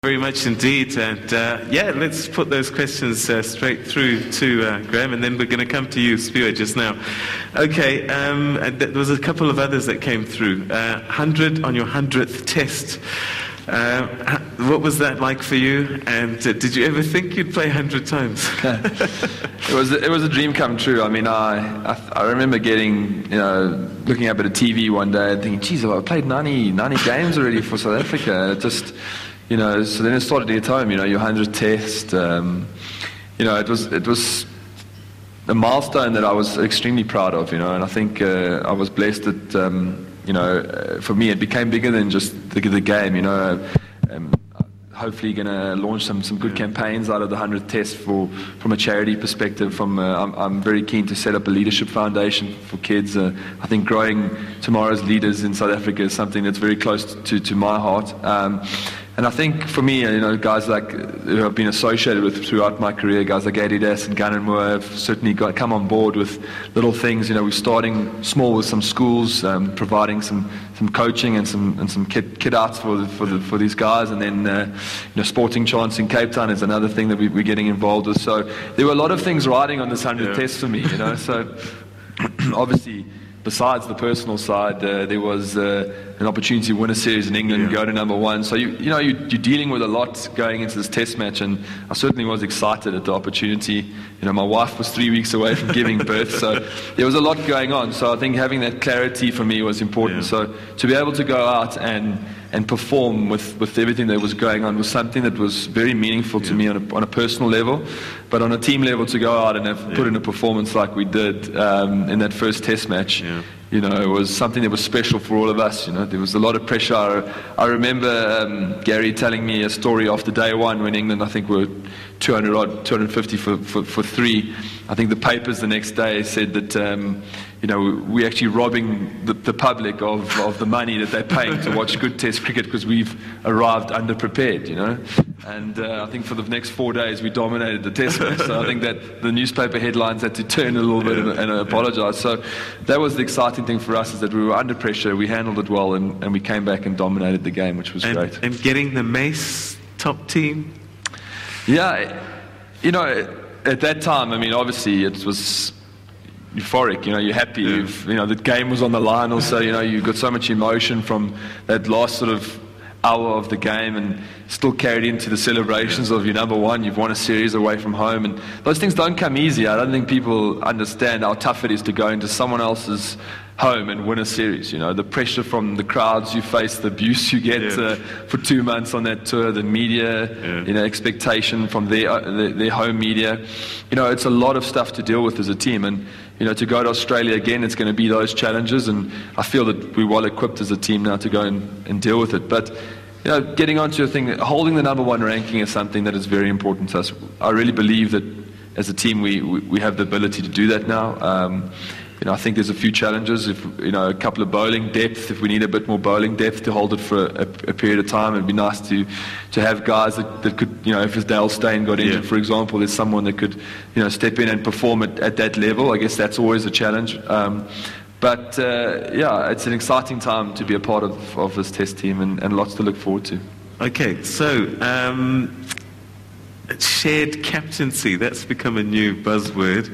Very much indeed, and let's put those questions straight through to Graham, and then we're going to come to you, Spiwa, just now. Okay, and there was a couple of others that came through. 100 on your 100th test. What was that like for you? And did you ever think you'd play 100 times? It was a dream come true. I mean, I remember getting, looking up at a TV one day and thinking, geez, I've played 90 games already for South Africa. It just, so then it started to hit home, your 100th test. It was a milestone that I was extremely proud of, and I think I was blessed that, for me, it became bigger than just the game, hopefully going to launch some good campaigns out of the 100th test from a charity perspective. I'm very keen to set up a leadership foundation for kids. I think growing tomorrow's leaders in South Africa is something that's very close to my heart. And I think for me, guys like who I've been associated with throughout my career, guys like Adidas and Gunn & Moore have certainly come on board with little things. We're starting small with some schools, providing some coaching and some kid outs for these guys, and then sporting chance in Cape Town is another thing that we're getting involved with. So there were a lot of things riding on this 100th test for me. So obviously, besides the personal side, there was an opportunity to win a series in England and go to number one. So you're dealing with a lot going into this test match, and I certainly was excited at the opportunity. My wife was 3 weeks away from giving birth, so there was a lot going on. So I think having that clarity for me was important. So to be able to go out and perform with everything that was going on was something that was very meaningful to me on a personal level. But on a team level, to go out and have put in a performance like we did in that first test match, it was something that was special for all of us. There was a lot of pressure. I remember Gary telling me a story after day one when England, I think, were 250 for three. I think the papers the next day said that we're actually robbing the public of the money that they're paying to watch good test cricket because we've arrived underprepared, And I think for the next 4 days we dominated the test match. So I think that the newspaper headlines had to turn a little bit and apologise. So that was the exciting thing for us, is that we were under pressure, we handled it well, and we came back and dominated the game, which was great. And getting the Mace top team? Yeah, at that time, obviously it was euphoric, you're happy, the game was on the line also, you got so much emotion from that last sort of hour of the game, and still carried into the celebrations of your number one. You've won a series away from home, and those things don't come easy. I don't think people understand how tough it is to go into someone else's home and win a series. The pressure from the crowds you face, the abuse you get for 2 months on that tour, the media, expectation from their home media. It's a lot of stuff to deal with as a team, and to go to Australia again, it's going to be those challenges, and I feel that we're well equipped as a team now to go and deal with it. But getting onto a thing, holding the number one ranking is something that is very important to us. I really believe that as a team we have the ability to do that now. I think there's a few challenges. If a couple of bowling depth, if we need a bit more bowling depth to hold it for a period of time, it'd be nice to have guys that could, if Dale Steyn got injured, for example, there's someone that could, step in and perform at that level. I guess that's always a challenge. But it's an exciting time to be a part of this test team, and lots to look forward to. Okay, so shared captaincy, that's become a new buzzword.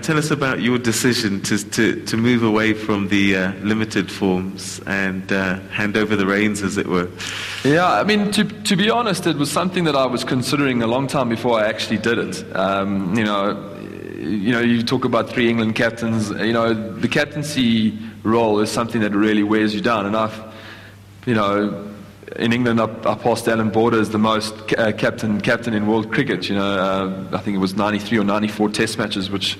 Tell us about your decision to move away from the limited forms and hand over the reins, as it were. Yeah, to be honest, it was something that I was considering a long time before I actually did it. You talk about 3 England captains. The captaincy role is something that really wears you down, and in England, I passed Alan Border as the most captain in world cricket. I think it was 93 or 94 test matches, which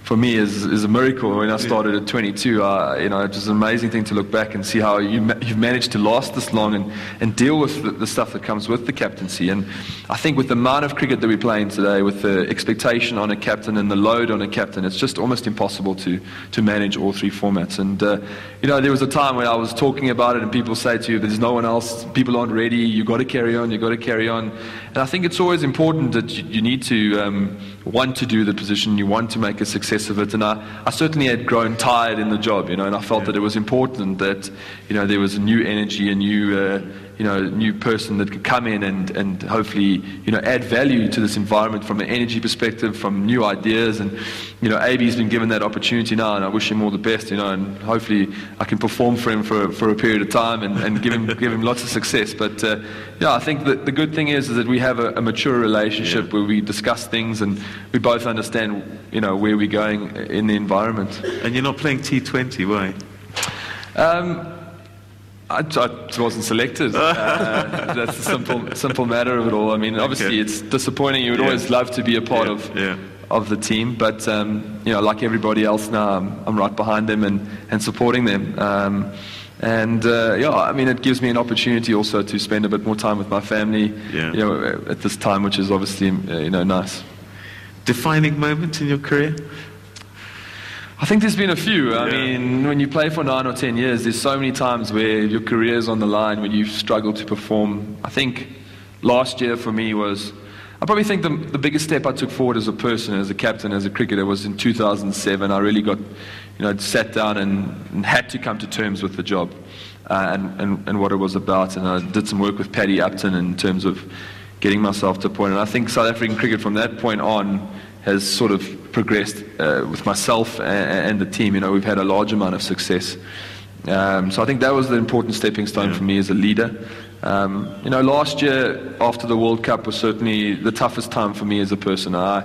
for me is a miracle. When I started at 22, it was an amazing thing to look back and see how you've managed to last this long and deal with the stuff that comes with the captaincy. And I think with the amount of cricket that we're playing today, with the expectation on a captain and the load on a captain, it's just almost impossible to manage all 3 formats. And there was a time when I was talking about it, and people say to you, "There's no one else. People aren't ready. You've got to carry on. You've got to carry on." And I think it's always important that you need to want to do the position. You want to make a success of it. And I certainly had grown tired in the job, and I felt that it was important that there was a new energy, a new new person that could come in and hopefully, add value to this environment from an energy perspective, from new ideas. And, AB's been given that opportunity now, and I wish him all the best, and hopefully I can perform for him for a period of time and give him lots of success. But, I think that the good thing is that we have a mature relationship where we discuss things and we both understand, where we're going in the environment. And you're not playing T20, why? I wasn't selected. That's the simple matter of it all. I mean, obviously it's disappointing. You would always love to be a part of the team, but like everybody else now, I'm right behind them and supporting them. I mean, it gives me an opportunity also to spend a bit more time with my family. At this time, which is obviously nice. Defining moment in your career? I think there's been a few. I mean, when you play for 9 or 10 years, there's so many times where your career is on the line, when you struggle to perform. I think last year for me I probably think the biggest step I took forward as a person, as a captain, as a cricketer, was in 2007. I really got, sat down and had to come to terms with the job and what it was about. And I did some work with Paddy Upton in terms of getting myself to a point. And I think South African cricket from that point on has sort of progressed with myself and the team. We've had a large amount of success. So I think that was the important stepping stone for me as a leader. Last year after the World Cup was certainly the toughest time for me as a person. I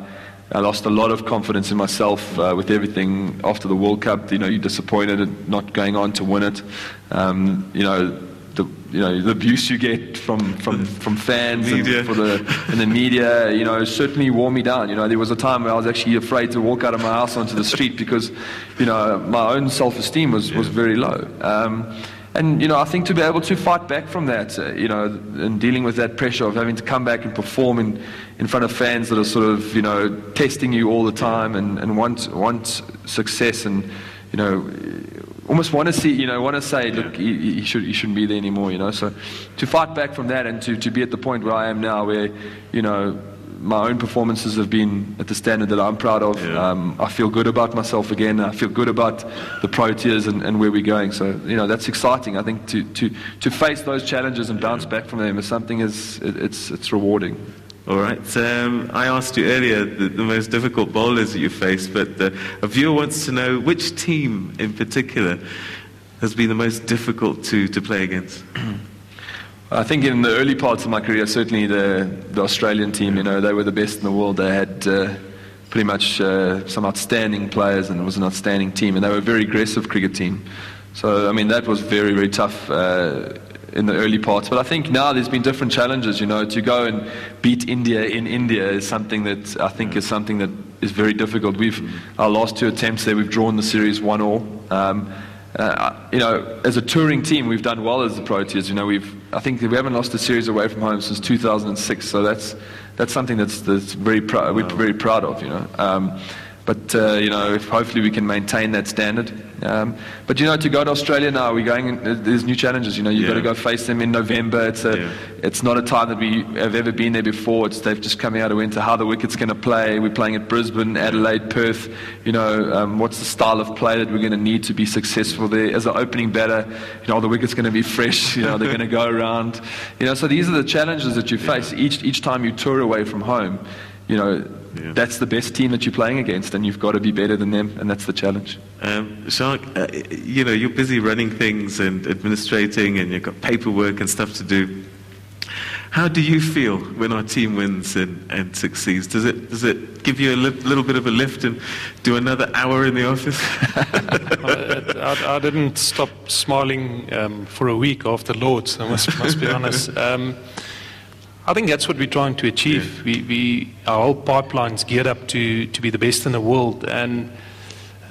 lost a lot of confidence in myself with everything after the World Cup. You're disappointed at not going on to win it. The abuse you get from fans and the media, certainly wore me down. There was a time where I was actually afraid to walk out of my house onto the street because, my own self-esteem was very low. And I think to be able to fight back from that, and dealing with that pressure of having to come back and perform in front of fans that are sort of, testing you all the time and want success and, almost want to say, look, you shouldn't be there anymore, So to fight back from that and to be at the point where I am now, where, my own performances have been at the standard that I'm proud of. I feel good about myself again. I feel good about the Proteas and where we're going. So, that's exciting. I think to face those challenges and bounce back from them is something it's rewarding. All right. I asked you earlier the most difficult bowlers that you faced, but a viewer wants to know which team in particular has been the most difficult to play against. I think in the early parts of my career, certainly the Australian team, they were the best in the world. They had pretty much some outstanding players, and it was an outstanding team, and they were a very aggressive cricket team. So, I mean, that was very, very tough in the early parts. But I think now there's been different challenges, to go and beat India in India is something that I think is something that is very difficult. Our last 2 attempts there, we've drawn the series 1-1. As a touring team, we've done well as the Proteas. I think we haven't lost a series away from home since 2006. So that's something that's very we're very proud of. But if hopefully we can maintain that standard. But to go to Australia now, we're going. There's new challenges. You've got to go face them in November. It's not a time that we have ever been there before. They've just come out of winter. How the wicket's going to play? We're playing at Brisbane, Adelaide, Perth. What's the style of play that we're going to need to be successful there? As an opening batter, the wicket's going to be fresh. They're going to go around. So these are the challenges that you face each time you tour away from home. That's the best team that you're playing against, and you've got to be better than them, and that's the challenge. Shark, you're busy running things and administrating, and you've got paperwork and stuff to do. How do you feel when our team wins and succeeds? Does it give you a little bit of a lift and do another hour in the office? I didn't stop smiling for a week after Lords, I must be honest. I think that's what we're trying to achieve. Our whole pipeline's geared up to be the best in the world, and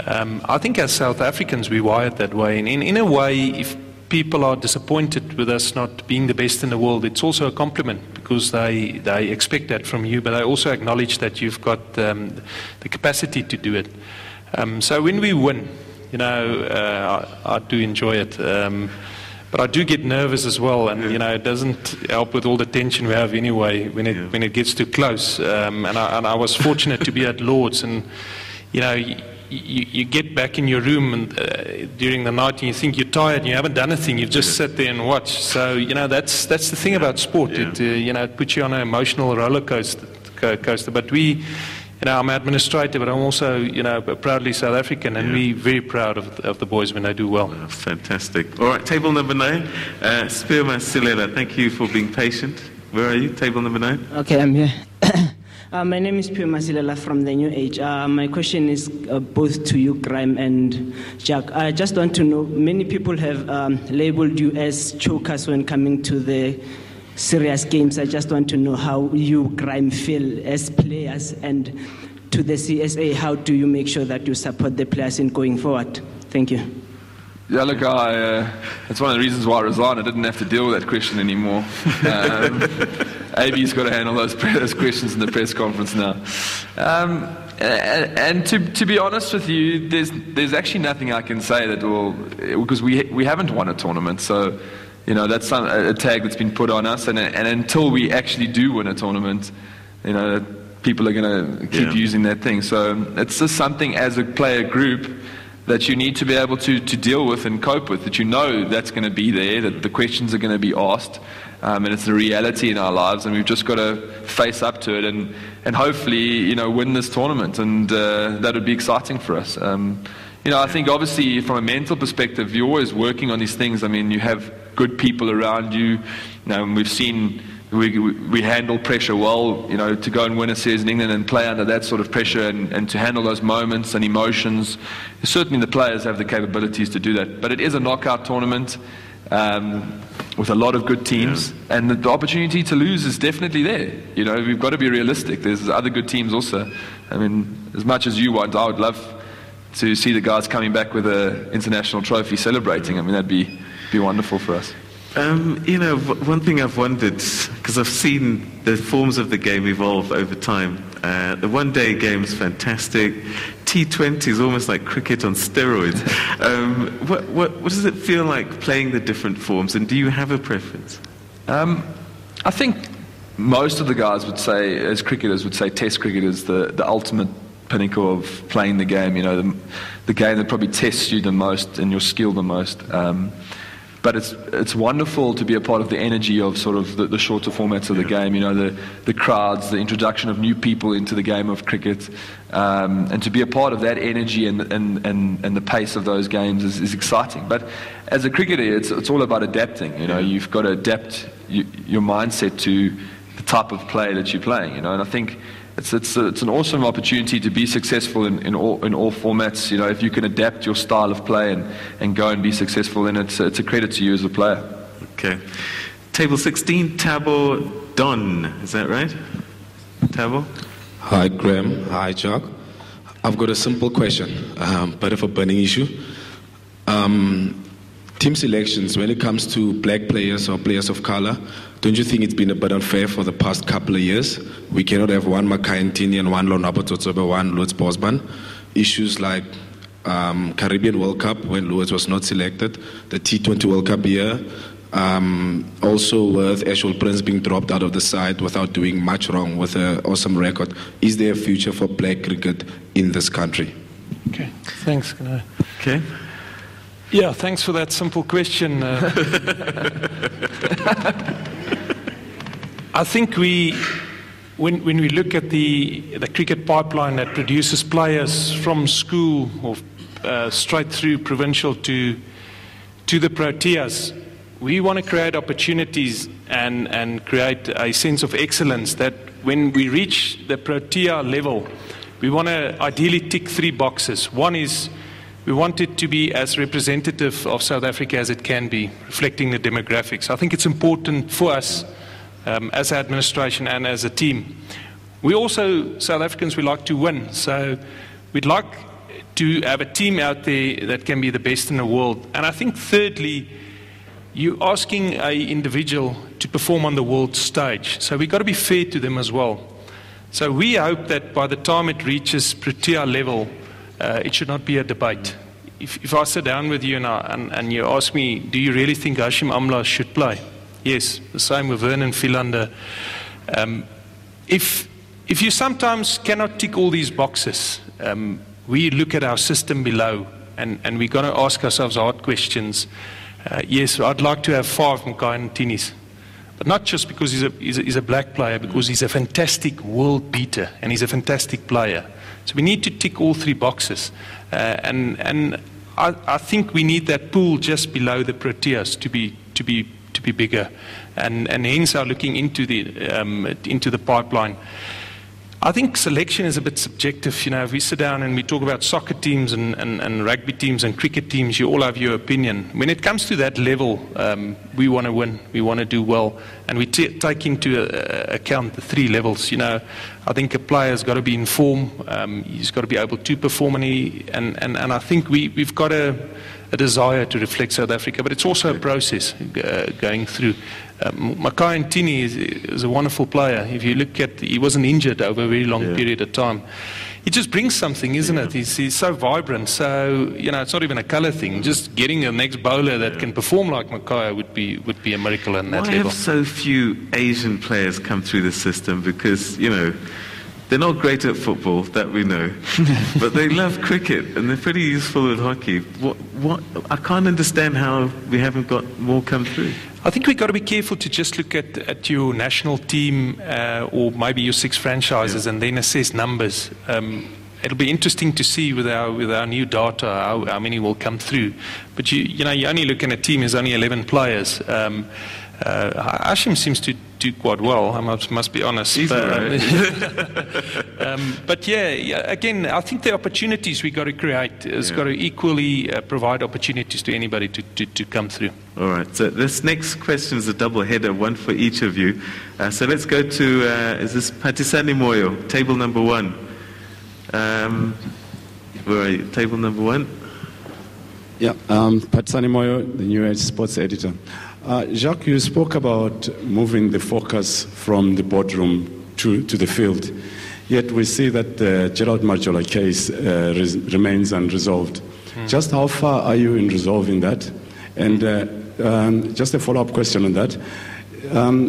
I think as South Africans we're wired that way. And in a way, if people are disappointed with us not being the best in the world, it's also a compliment, because they expect that from you, but they also acknowledge that you've got the capacity to do it. So when we win, I do enjoy it. But I do get nervous as well, and it doesn't help with all the tension we have anyway when it gets too close. And I was fortunate to be at Lords, and you get back in your room and, during the night and you think you're tired and you haven't done a thing. You've just sat there and watched. So, that's the thing about sport. It, it puts you on an emotional roller coaster. But we, I'm administrator, but I'm also, proudly South African, and we're very proud of the boys when they do well. Oh, fantastic. All right, table number 9. Spiro Masilela, thank you for being patient. Where are you? Table number 9. Okay, I'm here. My name is Spiro Masilela from the New Age. My question is both to you, Graham and Jack. I just want to know, many people have labeled you as chokers when coming to the serious games. I just want to know how you, Graham, feel as players, and to the CSA, how do you make sure that you support the players in going forward? Thank you. Yeah, look, that's one of the reasons why I resigned. I didn't have to deal with that question anymore. AB's got to handle those questions in the press conference now. And to be honest with you, there's actually nothing I can say that will, because we haven't won a tournament, so that's a tag that's been put on us, and until we actually do win a tournament, people are going to keep using that thing. So it's just something as a player group that you need to be able to deal with and cope with, that that's going to be there, that the questions are going to be asked, and it's a reality in our lives, and we've just got to face up to it and hopefully win this tournament, and that would be exciting for us. I think obviously from a mental perspective, you're always working on these things. I mean, you have good people around you. We've seen we handle pressure well, to go and win a series in England and play under that sort of pressure and to handle those moments and emotions. Certainly the players have the capabilities to do that. But it is a knockout tournament with a lot of good teams, and the opportunity to lose is definitely there. We've got to be realistic. There's other good teams also. I mean, as much as you want, I would love to see the guys coming back with an international trophy celebrating. I mean, that'd be wonderful for us. One thing I've wondered, because I've seen the forms of the game evolve over time. The one-day game is fantastic. T20 is almost like cricket on steroids. What does it feel like playing the different forms, and do you have a preference? I think most of the guys would say, as cricketers, would say Test cricket is the ultimate pinnacle of playing the game. The game that probably tests you the most and your skill the most. But it's wonderful to be a part of the energy of sort of the shorter formats of the game, the crowds, the introduction of new people into the game of cricket, and to be a part of that energy and the pace of those games is exciting. But as a cricketer, it's all about adapting. You've got to adapt your mindset to the type of play that you're playing. And I think it's an awesome opportunity to be successful in all formats. If you can adapt your style of play and go and be successful, then it's a credit to you as a player. Okay. Table 16, Tabo Don. Is that right? Tabo? Hi, Graham. Hi, Jack. I've got a simple question, bit of a burning issue. Team selections, when it comes to black players or players of color, don't you think it's been a bit unfair for the past couple of years? We cannot have one Makai Ntini and one Lonabo Totsoba, one Lutz Bosman. Issues like Caribbean World Cup, when Lewis was not selected, the T20 World Cup year, also with Ashwell Prince being dropped out of the side without doing much wrong, with an awesome record. Is there a future for black cricket in this country? Okay, thanks. Okay. Yeah, thanks for that simple question. I think when we look at the cricket pipeline that produces players from school or straight through provincial to the Proteas, we want to create opportunities and create a sense of excellence that when we reach the Protea level, we want to ideally tick 3 boxes. One is we want it to be as representative of South Africa as it can be, reflecting the demographics. I think it's important for us as administration and as a team. We also, South Africans, we like to win. So we'd like to have a team out there that can be the best in the world. And I think thirdly, you're asking an individual to perform on the world stage. So we've got to be fair to them as well. So we hope that by the time it reaches Protea level, it should not be a debate. If I sit down with you and you ask me, do you really think Hashim Amla should play? Yes, the same with Vernon Philander. If you sometimes cannot tick all these boxes, we look at our system below, and we've got to ask ourselves hard questions. Yes, I'd like to have 5 Makayantinis, but not just because he's a black player, because he's a fantastic world beater and he's a fantastic player. So we need to tick all 3 boxes, and I think we need that pool just below the Proteas to be bigger, and hence our looking into the pipeline. I think selection is a bit subjective. You know, if we sit down and we talk about soccer teams and rugby teams and cricket teams, you all have your opinion. When it comes to that level, we want to win, we want to do well, and we take into account the 3 levels. You know, I think a player's got to be in form, he's got to be able to perform, and I think we've got a desire to reflect South Africa, but it's also a process going through. Makayantini is a wonderful player. If you look at, he wasn't injured over a very long period of time. He just brings something, isn't it? He's so vibrant. So, you know, it's not even a colour thing. Just getting a next bowler that can perform like Makaya would be a miracle on that level. Why have so few Asian players come through the system? Because, you know, they're not great at football, that we know, but they love cricket and they're pretty useful at hockey. What? I can't understand how we haven't got more come through. I think we've got to be careful to just look at your national team or maybe your 6 franchises and then assess numbers. It'll be interesting to see with our new data how many will come through. But you know, you're only looking at a team is only 11 players. Hashim seems to do quite well, I must be honest. But yeah, again, I think the opportunities we got to create has got to equally provide opportunities to anybody to come through. All right, so this next question is a double header, one for each of you. So let's go to, is this Patisani Moyo, table number 1. Where are you? Table number 1? Yeah, Patisani Moyo, the New Age Sports Editor. Jacques, you spoke about moving the focus from the boardroom to the field. Yet we see that the Gerald Marjola case remains unresolved. Just how far are you in resolving that? And just a follow-up question on that.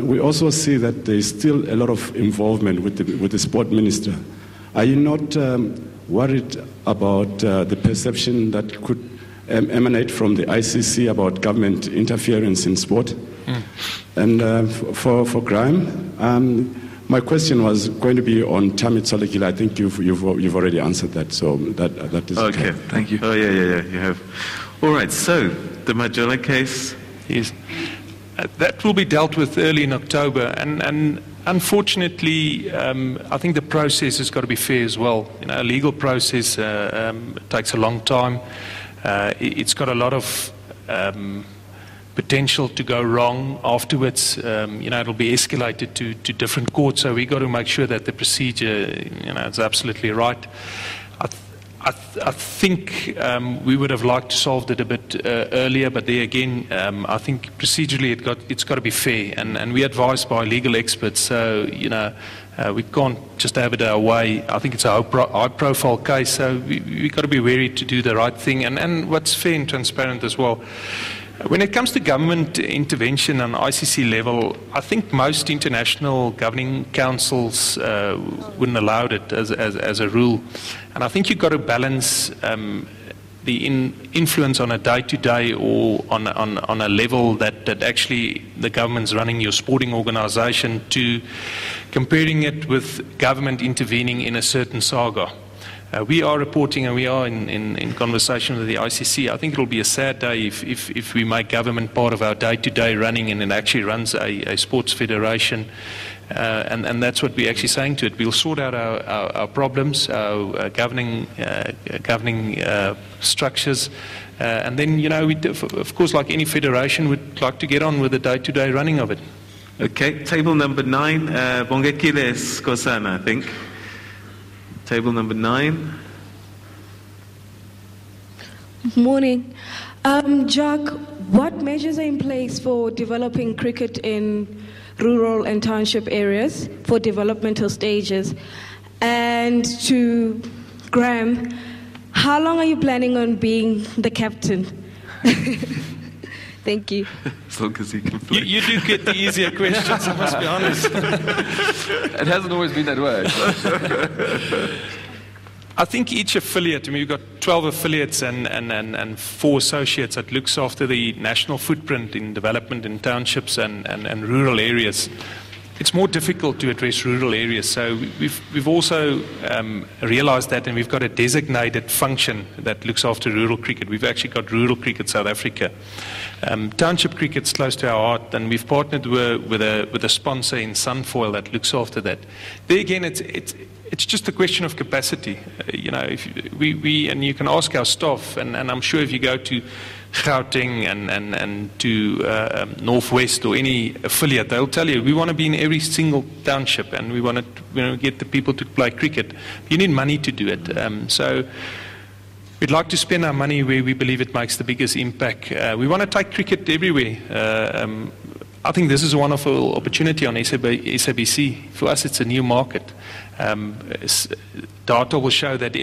We also see that there is still a lot of involvement with the sport minister. Are you not worried about the perception that could emanate from the ICC about government interference in sport? And for Graham, my question was going to be on Tammy Tsolekile. I think you've already answered that, so that is okay. Thank you. Oh yeah, you have. All right, so the Marjola case. Yes, that will be dealt with early in October, and unfortunately, I think the process has got to be fair as well. You know, a legal process takes a long time. It's got a lot of potential to go wrong afterwards. You know, it'll be escalated to different courts, so we've got to make sure that the procedure, you know, is absolutely right. I think we would have liked to solve it a bit earlier, but there again, I think procedurally it's got to be fair, and we're advised by legal experts, so, you know, we can't just have it our way. I think it's a high-profile case, so we've got to be wary to do the right thing, and what's fair and transparent as well. When it comes to government intervention on ICC level, I think most international governing councils wouldn't allow it as a rule. And I think you've got to balance the influence on a day-to-day or on a level that actually the government's running your sporting organisation to comparing it with government intervening in a certain saga. We are reporting and we are in conversation with the ICC. I think it will be a sad day if we make government part of our day-to-day running and it actually runs a sports federation. And that's what we're actually saying to it. We'll sort out our problems, our governing structures. And then, you know, of course, like any federation, we'd like to get on with the day-to-day running of it. Okay, table number 9, Bongekile Skosana, I think. Table number 9. Morning. Jack, what measures are in place for developing cricket in rural and township areas for developmental stages? And to Graham, how long are you planning on being the captain? Thank you. As long as he can play. You do get the easier questions, I must be honest. It hasn't always been that way. I think each affiliate, I mean, we've got 12 affiliates and 4 associates that looks after the national footprint in development in townships and rural areas. It's more difficult to address rural areas, so we've also realized that, and we've got a designated function that looks after rural cricket. We've actually got Rural Cricket South Africa. Township cricket's close to our heart, and we've partnered with a sponsor in smith&faul that looks after that. There again, it's just a question of capacity. You know, if we and you can ask our staff, and I'm sure if you go to Gauteng and to Northwest or any affiliate, they'll tell you we want to be in every single township and we want to get the people to play cricket. You need money to do it. So we'd like to spend our money where we believe it makes the biggest impact. We want to take cricket everywhere. I think this is a wonderful opportunity on SABC. For us, it's a new market. Data will show that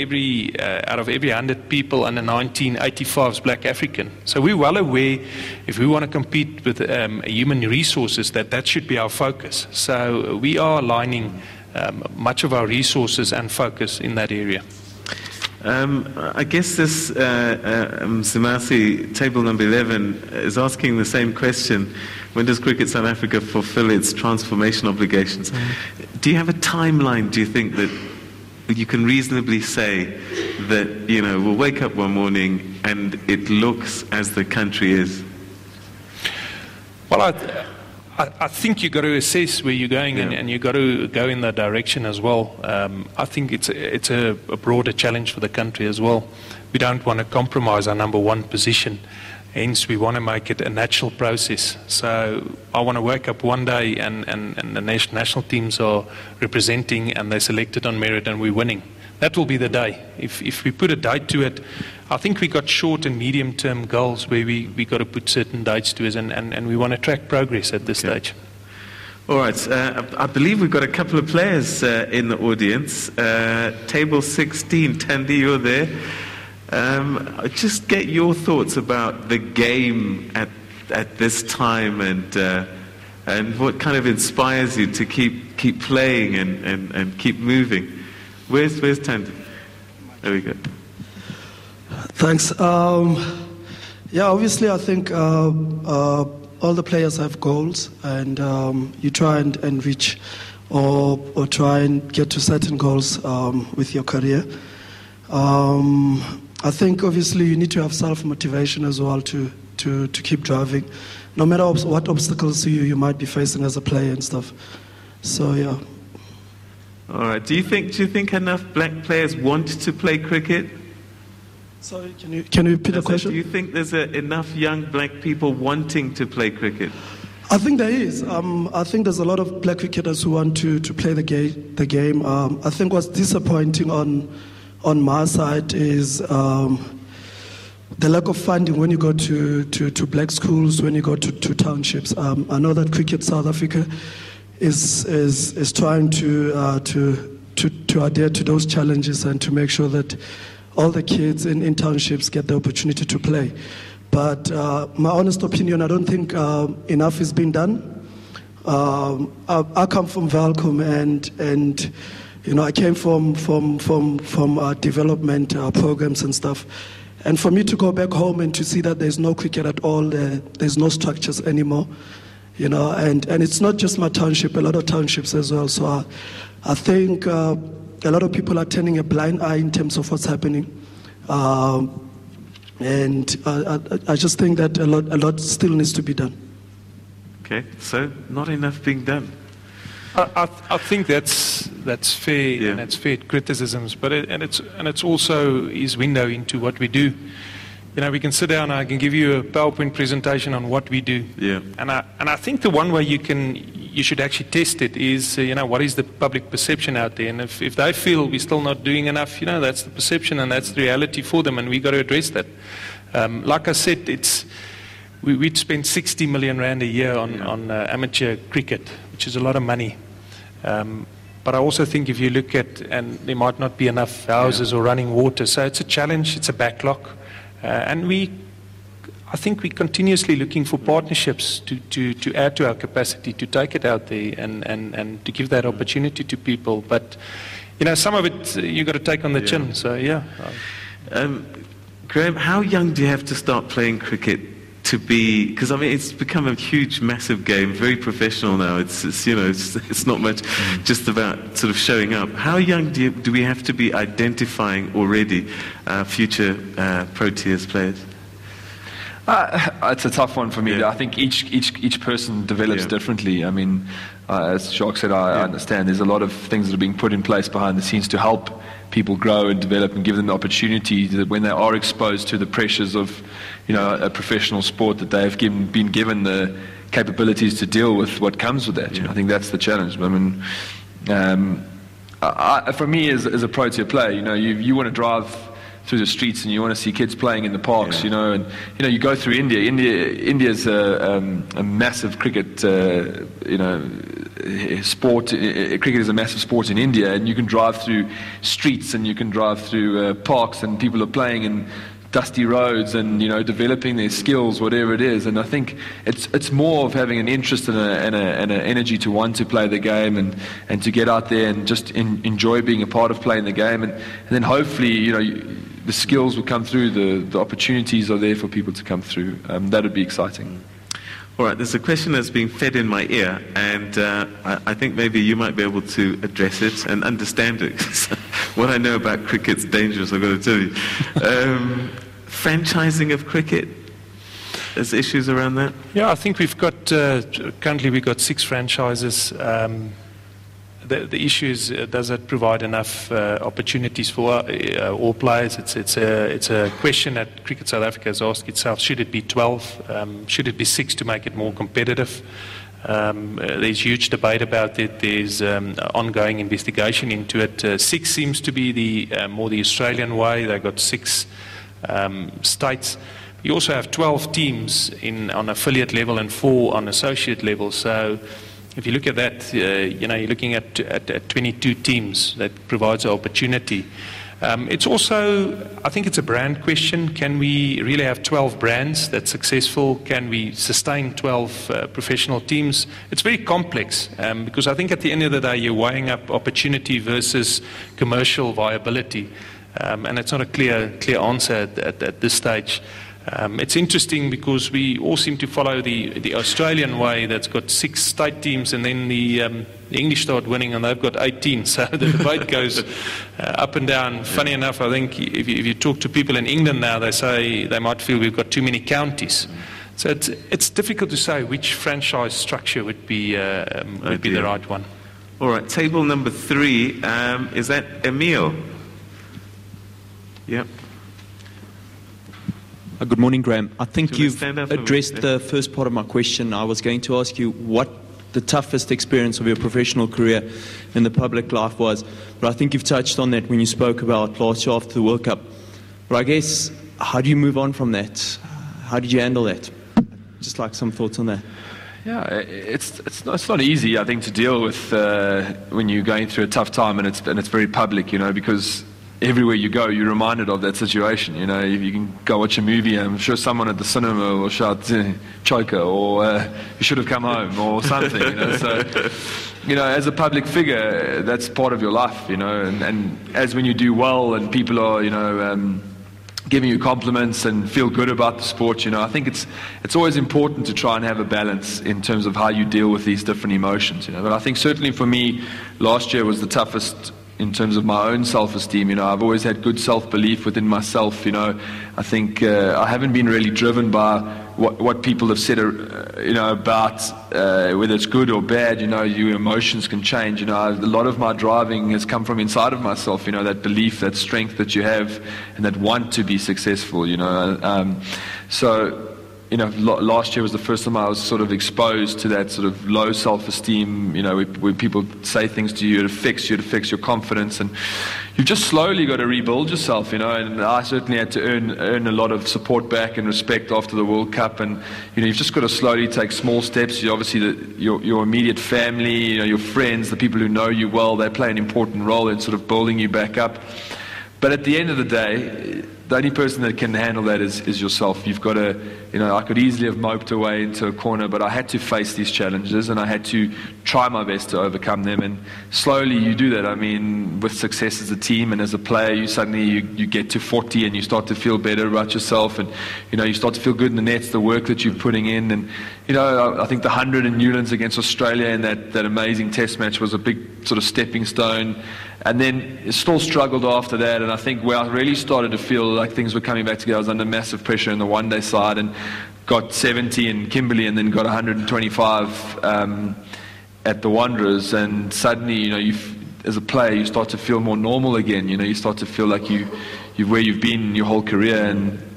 out of every 100 people under 19, 85 is black African. So we're well aware, if we want to compete with human resources, that should be our focus. So we are aligning much of our resources and focus in that area. I guess this Simasi, table number 11, is asking the same question. When does Cricket South Africa fulfill its transformation obligations? Do you have a timeline, do you think, that you can reasonably say that, you know, we'll wake up one morning and it looks as the country is? Well, I think you've got to assess where you're going, and you've got to go in that direction as well. I think it's a broader challenge for the country as well. We don't want to compromise our number 1 position. Hence, we want to make it a natural process. So I want to wake up one day and the national teams are representing and they're selected on merit and we're winning. That will be the day. If we put a date to it, I think we got short and medium term goals where we got to put certain dates to us, and we want to track progress at this stage. All right. I believe we've got a couple of players in the audience. Table 16, Tandy, you're there. Just get your thoughts about the game at this time, and what kind of inspires you to keep playing and keep moving. Where's Tandy? There we go. Thanks. Yeah, obviously I think all the players have goals, and you try and reach or try and get to certain goals with your career. I think obviously you need to have self-motivation as well to keep driving, no matter what obstacles you might be facing as a player and stuff. So yeah. All right. Do you think enough black players want to play cricket? Sorry, can you repeat the question? Do you think there's enough young black people wanting to play cricket? I think there is. I think there's a lot of black cricketers who want to play the game. I think what's disappointing on my side is the lack of funding when you go to black schools, when you go to townships. I know that Cricket South Africa is trying to adhere to those challenges and to make sure that all the kids in townships get the opportunity to play. But my honest opinion, I don't think enough is being done. I come from Valcom, and you know, I came from development programs and stuff. And for me to go back home and to see that there's no cricket at all, there's no structures anymore, you know, and it's not just my township, a lot of townships as well. So I think a lot of people are turning a blind eye in terms of what's happening. And I just think that a lot still needs to be done. Okay, so not enough being done. I think that's fair, and that's fair criticisms, but it's also his window into what we do. You know, we can sit down and I can give you a PowerPoint presentation on what we do. Yeah. And I think the one way you should actually test it is, you know, what is the public perception out there? And if they feel we're still not doing enough, you know, that's the perception and that's the reality for them, and we got to address that. Like I said, we'd spend 60 million rand a year on amateur cricket, which is a lot of money. But I also think if you look at, and there might not be enough houses or running water, so it's a challenge, it's a backlog. And I think we're continuously looking for partnerships to add to our capacity, to take it out there and to give that opportunity to people. But some of it you've got to take on the chin. So, yeah. Graham, how young do you have to start playing cricket to be? Because I mean, it's become a huge, massive game, very professional now. It's not much just about sort of showing up. How young do we have to be identifying already future Proteas players? It's a tough one for me. Yeah. I think each person develops differently. I mean, as Jacques said, I understand there's a lot of things that are being put in place behind the scenes to help people grow and develop and give them the opportunity that when they are exposed to the pressures of, a professional sport, that they have been given the capabilities to deal with what comes with that. I think that's the challenge. I mean, for me as a Protea player, you want to drive through the streets and you want to see kids playing in the parks, and you go through India. India's a massive cricket, sport. Cricket is a massive sport in India, and you can drive through streets and you can drive through parks, and people are playing in dusty roads and developing their skills, whatever it is. And I think it's more of having an interest and an energy to want to play the game and to get out there and just enjoy being a part of playing the game, and then hopefully the skills will come through, the opportunities are there for people to come through. That would be exciting. All right, there's a question that's being fed in my ear, and I think maybe you might be able to address it and understand it. What I know about cricket's dangerous, I've got to tell you. Franchising of cricket, there's issues around that? Yeah, I think currently we've got 6 franchises. The issue is, does it provide enough opportunities for all players? It's a question that Cricket South Africa has asked itself. Should it be 12? Should it be 6 to make it more competitive? There's huge debate about it. There's ongoing investigation into it. 6 seems to be the more the Australian way. They've got 6 states. You also have 12 teams on affiliate level and 4 on associate level. So if you look at that, you're looking at 22 teams. That provides an opportunity. It's also, I think it's a brand question. Can we really have 12 brands that's successful? Can we sustain 12 professional teams? It's very complex because I think at the end of the day, you're weighing up opportunity versus commercial viability. And it's not a clear answer at this stage. It's interesting because we all seem to follow the Australian way that's got 6 state teams, and then the English start winning and they've got 18. So the debate goes up and down. Funny enough, I think if you talk to people in England now, they say they might feel we've got too many counties. So it's difficult to say which franchise structure would be the right one. All right, table number 3, is that Emil? Yep. Good morning, Graham. I think you've addressed the first part of my question. I was going to ask you what the toughest experience of your professional career in the public life was, but I think you've touched on that when you spoke about last year after the World Cup. But I guess, how do you move on from that? How did you handle that? Just like some thoughts on that. Yeah, it's not easy, I think, to deal with when you're going through a tough time and it's very public, because everywhere you go, you're reminded of that situation. If you can go watch a movie, I'm sure someone at the cinema will shout choker, or you should have come home, or something. So, as a public figure, that's part of your life. And as when you do well and people are, giving you compliments and feel good about the sport, I think it's always important to try and have a balance in terms of how you deal with these different emotions. But I think certainly for me, last year was the toughest in terms of my own self-esteem. I've always had good self-belief within myself. I think I haven't been really driven by what people have said, about whether it's good or bad. Your emotions can change. A lot of my driving has come from inside of myself. That belief, that strength that you have, and that want to be successful. So. Last year was the first time I was sort of exposed to that sort of low self-esteem, where people say things to you, it affects your confidence, and you've just slowly got to rebuild yourself, and I certainly had to earn a lot of support back and respect after the World Cup, and, you've just got to slowly take small steps. Obviously, your immediate family, your friends, the people who know you well, they play an important role in sort of building you back up. But at the end of the day, the only person that can handle that is yourself. You've got to, I could easily have moped away into a corner, but I had to face these challenges and I had to try my best to overcome them. And slowly you do that. I mean, with success as a team and as a player, you get to 40 and you start to feel better about yourself, and you start to feel good in the nets, the work that you're putting in. And I think the 100 in Newlands against Australia in that amazing test match was a big sort of stepping stone. And then it still struggled after that, and I think where I really started to feel like things were coming back together, I was under massive pressure in the one-day side and got 70 in Kimberley and then got 125 at the Wanderers, and suddenly, as a player, you start to feel more normal again. You start to feel like you where you've been your whole career,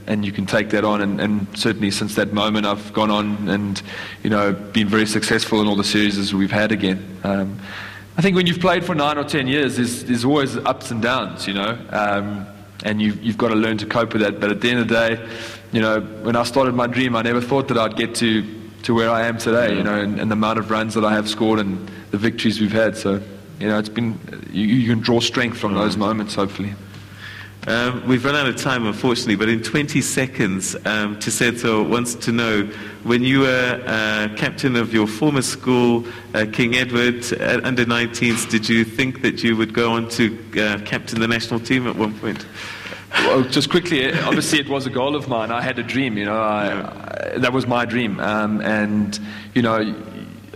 and you can take that on, and certainly since that moment I've gone on and been very successful in all the series we've had again. I think when you've played for 9 or 10 years, there's always ups and downs, and you've got to learn to cope with that. But at the end of the day, when I started my dream, I never thought that I'd get to where I am today, and the amount of runs that I have scored and the victories we've had. So, it's been, you can draw strength from those moments, hopefully. We've run out of time, unfortunately, but in 20 seconds, Tisetso wants to know, when you were captain of your former school, King Edward, under 19s, did you think that you would go on to captain the national team at one point? Well, just quickly, obviously it was a goal of mine. I had a dream, that was my dream. And,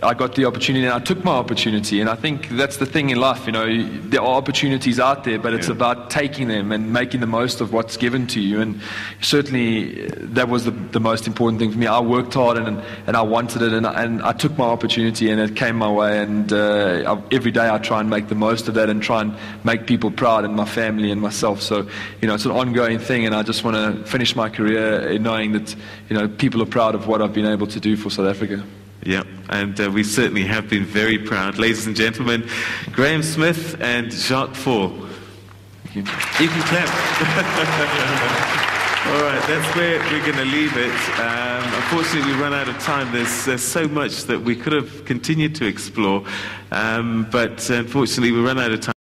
I got the opportunity and I took my opportunity, and I think that's the thing in life, there are opportunities out there, but it's about taking them and making the most of what's given to you. And certainly that was the most important thing for me. I worked hard and I wanted it, and I took my opportunity and it came my way, and every day I try and make the most of that and try and make people proud, and my family and myself. So it's an ongoing thing, and I just want to finish my career knowing that people are proud of what I've been able to do for South Africa. Yeah, and we certainly have been very proud. Ladies and gentlemen, Graham Smith and Jacques Faul. You can clap. All right, that's where we're going to leave it. Unfortunately, we run out of time. There's so much that we could have continued to explore, but unfortunately, we run out of time.